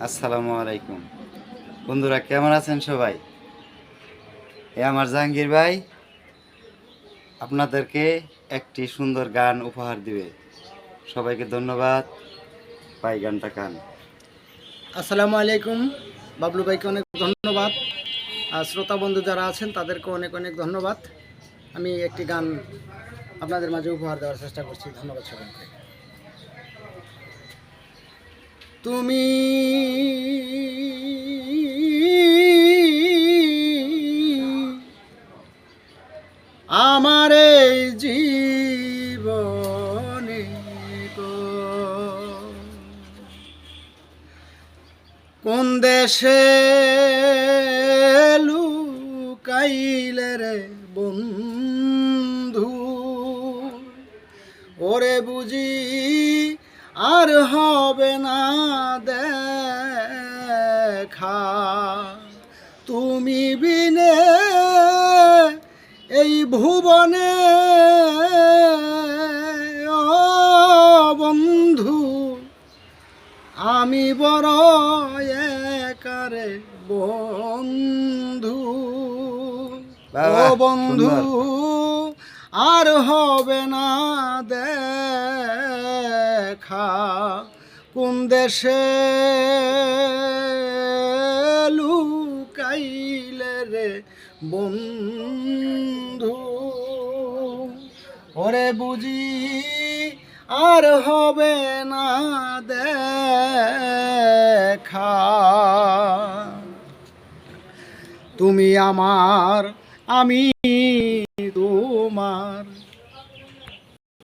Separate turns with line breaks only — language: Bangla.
আসসালামু আলাইকুম বন্ধুরা, কেমন আছেন সবাই? আমার জাহাঙ্গীর ভাই আপনাদেরকে একটি সুন্দর গান উপহার দিবে। সবাইকে ধন্যবাদ। ভাই গানটা গান।
আসসালামু আলাইকুম। বাবলু ভাইকে অনেক ধন্যবাদ। আর শ্রোতা বন্ধু যারা আছেন তাদেরকে অনেক অনেক ধন্যবাদ। আমি একটি গান আপনাদের মাঝে উপহার দেওয়ার চেষ্টা করছি। ধন্যবাদ সবাইকে। তুমি আমার এই জীবনে কোন দেশে লুকাইলে রে বন্ধু, ওরে বুঝি আর হবে না দেখা, তুমি বিনে এই ভুবনে ও বন্ধু, আমি বড় একারে বন্ধু। ও বন্ধু আর হবে না দেখা, কোন দেশে লুকাইলে রে বন্ধু, ওরে বুঝি আর হবে না দেখা, তুমি আমার আমি তোমার।